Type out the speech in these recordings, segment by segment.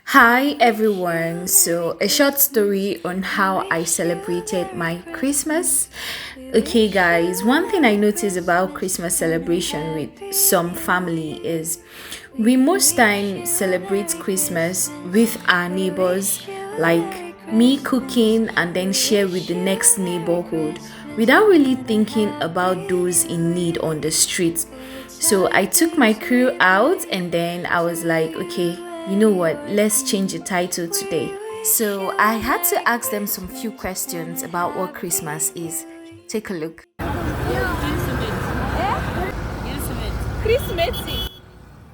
Hi everyone. So, a short story on how I celebrated my Christmas. Okay, guys, one thing I noticed about Christmas celebration with some family is we most time celebrate Christmas with our neighbors, like me cooking and then share with the next neighborhood without really thinking about those in need on the street. So I took my crew out and then I was like, okay, you know what? Let's change the title today. So I had to ask them some few questions about what Christmas is. Take a look.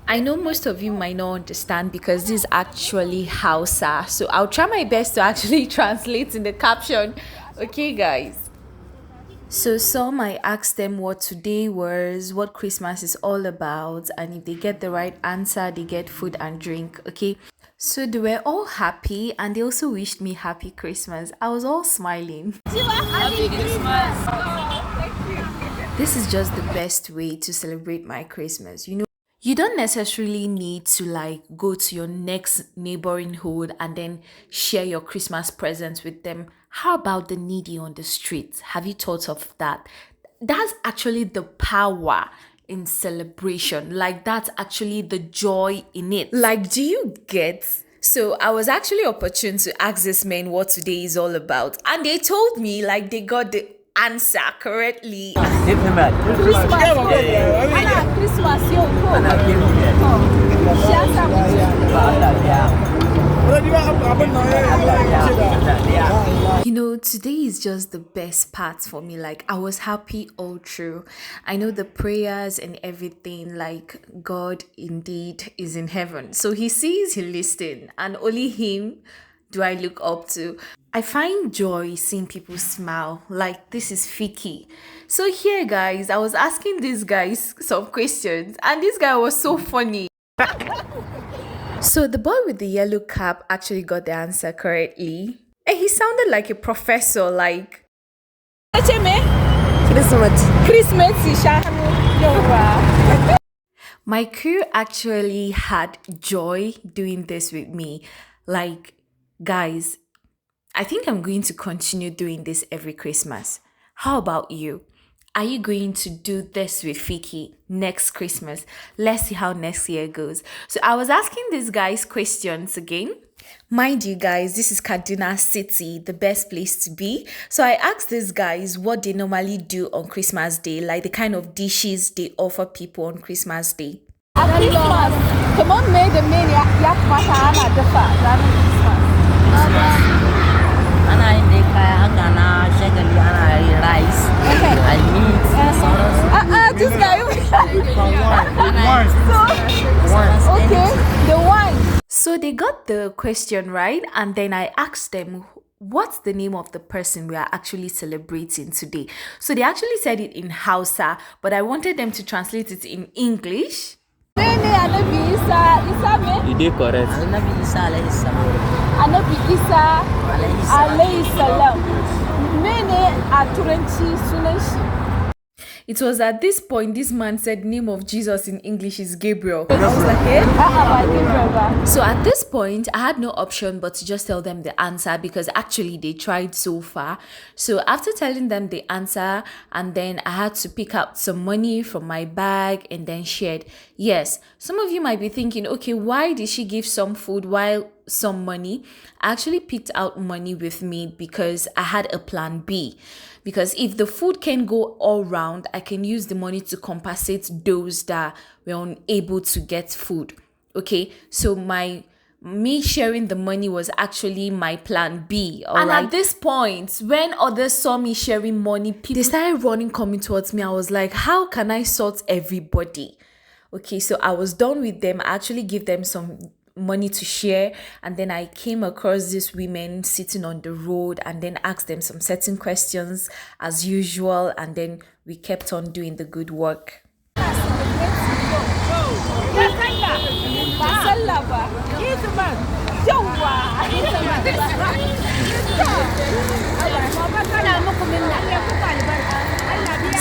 I know most of you might not understand because this is actually Hausa. So I'll try my best to actually translate in the caption. Okay, guys. So some I asked them what today was, what Christmas is all about, and if they get the right answer, they get food and drink. Okay. So they were all happy and they also wished me happy Christmas. I was all smiling. Happy Christmas. This is just the best way to celebrate my Christmas. You don't necessarily need to like go to your next neighboring hood and then share your Christmas presents with them. How about the needy on the streets? Have you thought of that? That's actually the power in celebration. Like that's actually the joy in it. Like, do you get? So I was actually opportune to ask these men what today is all about. And they told me like they got the answer correctly. Christmas yau ko. Shi yasa Today is just the best part for me. Like, I was happy all through. I know the prayers and everything, like, God indeed is in heaven. So He sees, He listens, and only Him do I look up to. I find joy seeing people smile. Like, this is Fiki. So, here, guys, I was asking these guys some questions, and this guy was so funny. So the boy with the yellow cap actually got the answer correctly. And he sounded like a professor, like Christmas yawa. my crew actually had joy doing this with me. Like, guys, I think I'm going to continue doing this every Christmas. How about you? Are you going to do this with Fiki next Christmas? Let's see how next year goes. So I was asking these guys questions again. Mind you, guys, this is Kaduna City, the best place to be. So I asked these guys what they normally do on Christmas Day, like the kind of dishes they offer people on Christmas Day. A Christmas, kamar me da me ne ya kamata ana dafa ranar Christmas. Ana yin dai kaya haka na shagali ana yin rice and meat da sauransu. This guy. Once Okay, the wine. So they got the question right, and then I asked them, what's the name of the person we are actually celebrating today? So they actually said it in Hausa, but I wanted them to translate it in English. Mene Annabi Isa, Isa me? You did correct. Annabi Isa alaihi salam. Annabi Isa alayhi salam. Mene a Turanci sunan shi. It was at this point this man said name of Jesus in English is Gabriel. I was like, eh? Ba Gabriel ba. So at this point, I had no option but to just tell them the answer because actually they tried so far. So after telling them the answer, and then I had to pick out some money from my bag and then shared. Yes, some of you might be thinking, okay, why did she give some food while some money? I actually picked out money with me because I had a plan B. Because if the food can go all round, I can use the money to compensate those that were unable to get food. Okay, so me sharing the money was actually my plan B. Right? At this point, when others saw me sharing money, they started running, coming towards me. I was like, how can I sort everybody? Okay, so I was done with them. I actually give them some money to share, and then I came across these women sitting on the road and then asked them some certain questions as usual, and then we kept on doing the good work.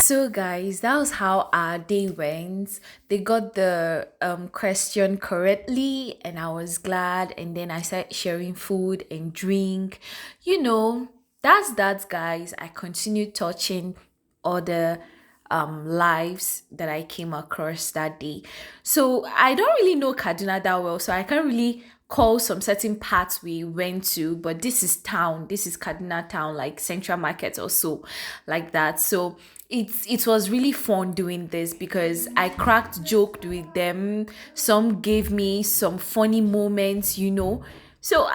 So, guys, that was how our day went. They got the question correctly, and I was glad. And then I started sharing food and drink. You know, that's that, guys. I continued touching other lives that I came across that day. So I don't really know Kaduna that well, so I can't really call some certain parts we went to, but this is town. This is Kaduna town, like Central Market or so, like that. So it was really fun doing this because I cracked joked with them. Some gave me some funny moments, you know. So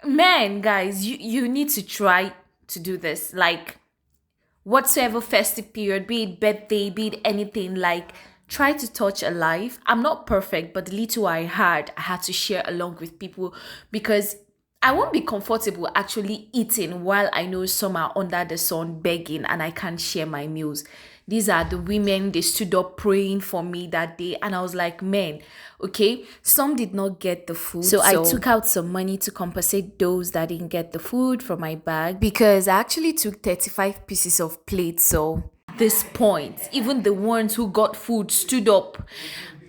man, guys, you need to try to do this. Like whatsoever festive period, be it birthday, be it anything, like try to touch a life. I'm not perfect, but the little I had to share along with people because I won't be comfortable actually eating while I know some are under the sun begging and I can't share my meals. These are the women, they stood up praying for me that day. And I was like, man, okay, some did not get the food. So I took out some money to compensate those that didn't get the food from my bag because I actually took 35 pieces of plate. So at this point, even the ones who got food stood up,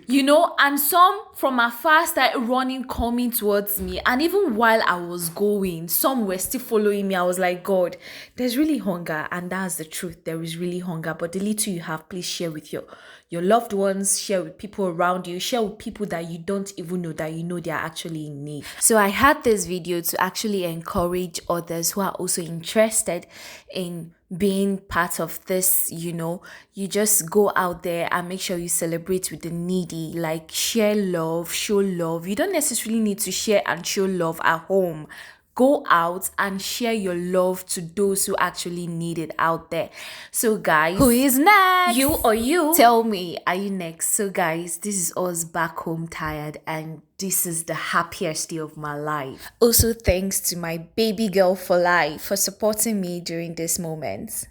you know, and some from afar started running, coming towards me. And even while I was going, some were still following me. I was like, God, there's really hunger. And that's the truth. There is really hunger. But the little you have, please share with your loved ones, share with people around you, share with people that you don't even know that you know they are actually in need. So I had this video to actually encourage others who are also interested in being part of this, you know. You just go out there and make sure you celebrate with the needy, like share love, show love. You don't necessarily need to share and show love at home. Go out and share your love to those who actually need it out there. So guys, who is next? You or you? Tell me, are you next? So guys, this is us back home tired and this is the happiest day of my life. Also thanks to my baby girl for life for supporting me during this moment.